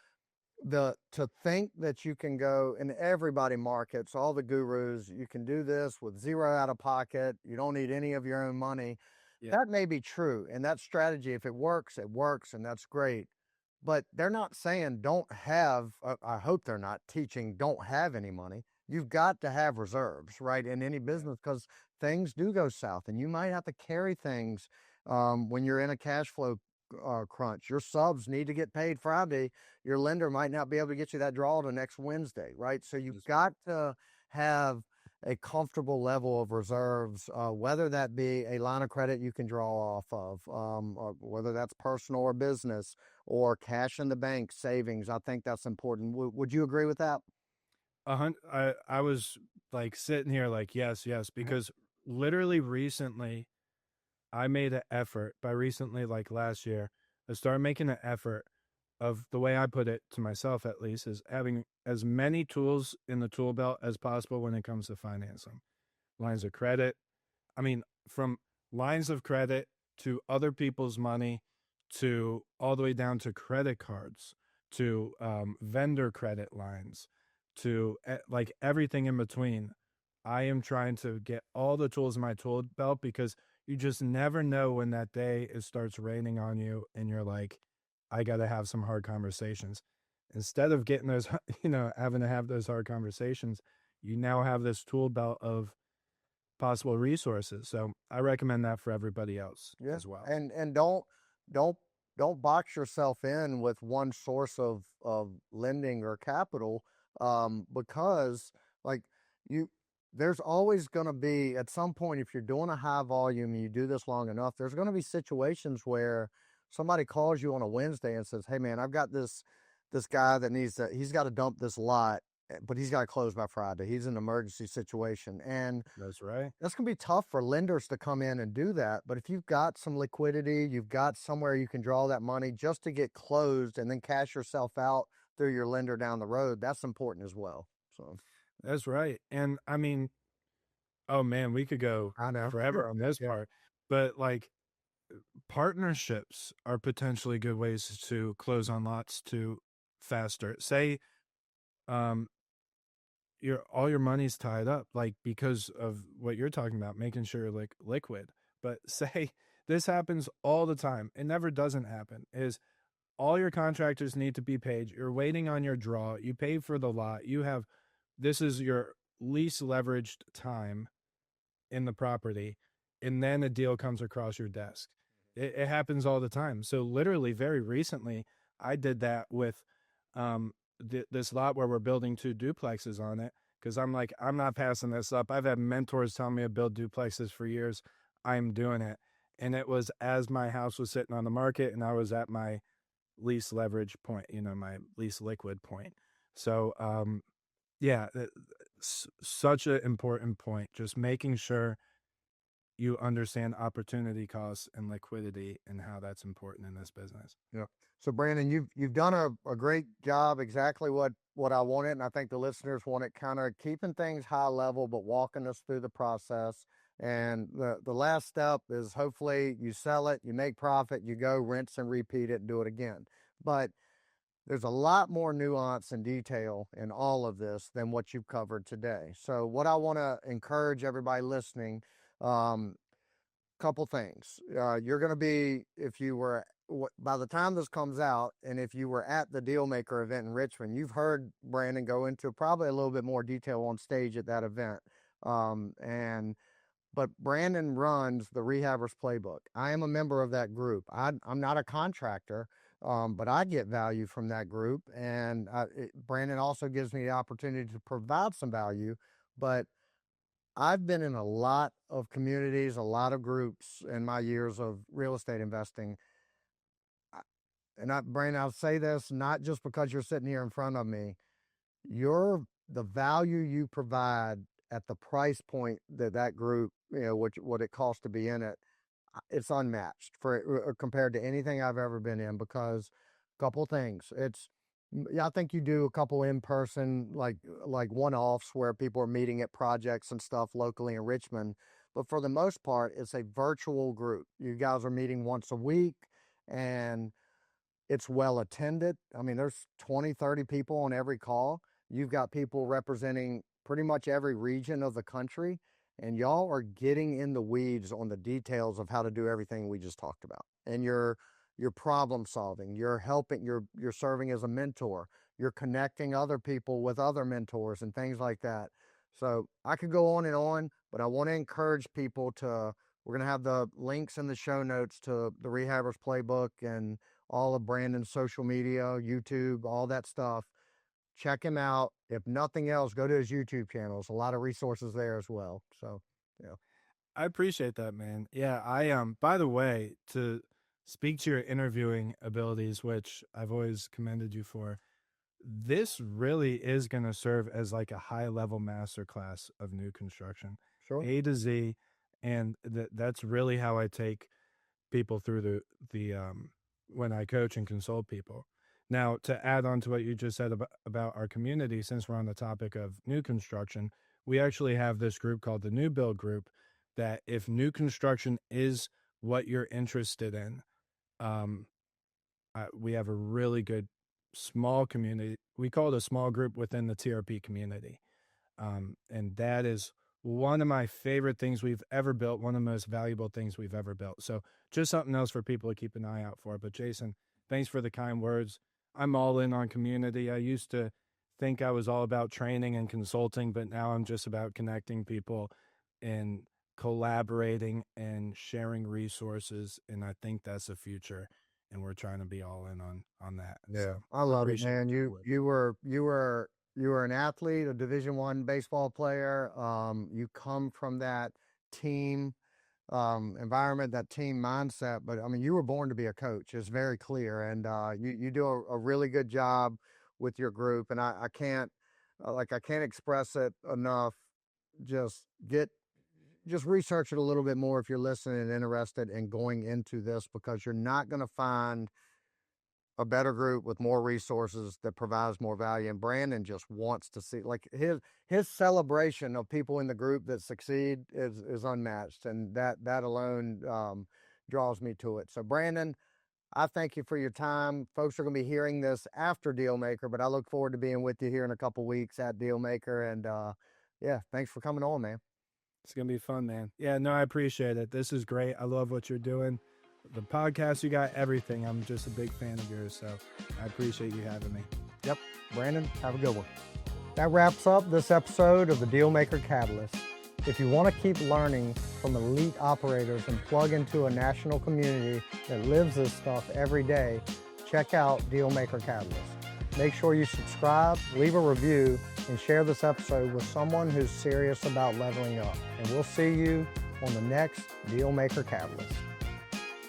to think that you can go, and everybody markets, all the gurus, you can do this with zero out of pocket, you don't need any of your own money. Yeah. That may be true, and that strategy, if it works, and that's great. But they're not saying don't have, I hope they're not teaching don't have any money. You've got to have reserves, right, in any business, because things do go south, and you might have to carry things when you're in a cash flow crunch. Your subs need to get paid Friday. Your lender might not be able to get you that draw to next Wednesday, right? So you've got to have a comfortable level of reserves, whether that be a line of credit you can draw off of, or whether that's personal or business, or cash in the bank, savings. I think that's important. Would you agree with that? I was like sitting here like, yes, because literally recently I made an effort. By recently, like last year, I started making an effort of, the way I put it to myself, at least, is having as many tools in the tool belt as possible when it comes to financing. Lines of credit. I mean, from lines of credit to other people's money, to all the way down to credit cards, to vendor credit lines, to like everything in between. I am trying to get all the tools in my tool belt because you just never know when that day it starts raining on you and you're like, I got to have some hard conversations. Instead of getting those, having to have those hard conversations, you now have this tool belt of possible resources. So I recommend that for everybody else Yeah, as well. and don't don't box yourself in with one source of lending or capital, because like you, there's always going to be at some point if you're doing a high volume and you do this long enough, there's going to be situations where somebody calls you on a Wednesday and says, "Hey man, I've got this guy that he's got to dump this lot, but he's got to close by Friday. He's in an emergency situation." And That's right. that's going to be tough for lenders to come in and do that. But if you've got some liquidity, you've got somewhere you can draw that money just to get closed and then cash yourself out through your lender down the road, that's important as well. So That's right. And I mean, oh man, we could go I know. forever on this Yeah. part, but like partnerships are potentially good ways to close on lots to faster. Say, um, all your money's tied up, like because of what you're talking about, making sure you're like liquid. But say this happens all the time. It never doesn't happen. Is all your contractors need to be paid. You're waiting on your draw. You pay for the lot. This is your least leveraged time in the property, and then a deal comes across your desk. It happens all the time. So literally, very recently, I did that with this lot where we're building 2 duplexes on it because I'm like, I'm not passing this up. I've had mentors tell me to build duplexes for years. I'm doing it, and it was as my house was sitting on the market, and I was at my least leverage point, my least liquid point. So yeah, such an important point. Just making sure you understand opportunity costs and liquidity and how that's important in this business. Yeah. So Brandon, you've done a great job, exactly what I wanted, and I think the listeners want it, kind of keeping things high level, but walking us through the process. And the last step is hopefully you sell it, you make profit, you go rinse and repeat it, and do it again. But there's a lot more nuance and detail in all of this than what you've covered today. So what I want to encourage everybody listening, um, couple things. You're going to be, if you were, by the time this comes out, and if you were at the Dealmaker event in Richmond, you've heard Brandon go into probably a little bit more detail on stage at that event. And but Brandon runs the Rehabers Playbook. I am a member of that group. I'm not a contractor, but I get value from that group. And Brandon also gives me the opportunity to provide some value. But I've been in a lot of communities, a lot of groups in my years of real estate investing. Brandon, I'll say this not just because you're sitting here in front of me. The value you provide at the price point that group, what it costs to be in it, it's unmatched compared to anything I've ever been in. Because a couple things, yeah, I think you do a couple in person, like one offs where people are meeting at projects and stuff locally in Richmond. But for the most part, it's a virtual group. You guys are meeting once a week, and it's well attended. I mean, there's 20, 30 people on every call. You've got people representing pretty much every region of the country, and y'all are getting in the weeds on the details of how to do everything we just talked about. And you're problem solving, you're helping, you're serving as a mentor, you're connecting other people with other mentors and things like that. So I could go on and on, but I want to encourage people to, we're going to have the links in the show notes to the Rehabers Playbook and all of Brandon's social media, YouTube, all that stuff. Check him out. If nothing else, go to his YouTube channel. There's a lot of resources there as well. So, yeah. I appreciate that, man. Yeah, by the way, to speak to your interviewing abilities, which I've always commended you for, this really is going to serve as like a high level masterclass of new construction, Sure. A to Z. And that's really how I take people through the when I coach and consult people. Now, to add on to what you just said about our community, since we're on the topic of new construction, we actually have this group called the New Build Group. That if new construction is what you're interested in, um, we have a really good small community. We call it a small group within the TRP community, and that is one of my favorite things we've ever built, one of the most valuable things we've ever built. So just something else for people to keep an eye out for. But Jason, thanks for the kind words. I'm all in on community. I used to think I was all about training and consulting, but now I'm just about connecting people and collaborating and sharing resources. And I think that's the future. And we're trying to be all in on that. Yeah, So I love it, appreciate man. the You work. were an athlete, a Division I baseball player. You come from that team environment, that team mindset. But I mean, you were born to be a coach. It's very clear, and you do a really good job with your group. And I can't I can't express it enough. Just get just research it a little bit more if you're listening and interested in going into this, because you're not going to find a better group with more resources that provides more value. And Brandon just wants to see, like, his celebration of people in the group that succeed is unmatched, and that alone draws me to it. So Brandon, I thank you for your time. Folks are going to be hearing this after Dealmaker, but I look forward to being with you here in a couple weeks at Dealmaker. And yeah, thanks for coming on, man. It's going to be fun, man. Yeah, no, I appreciate it. This is great. I love what you're doing. The podcast, you got everything. I'm just a big fan of yours, so I appreciate you having me. Yep. Brandon, have a good one. That wraps up this episode of the Dealmaker Catalyst. If you want to keep learning from elite operators and plug into a national community that lives this stuff every day, check out Dealmaker Catalyst. Make sure you subscribe, leave a review, and share this episode with someone who's serious about leveling up. And we'll see you on the next Dealmaker Catalyst.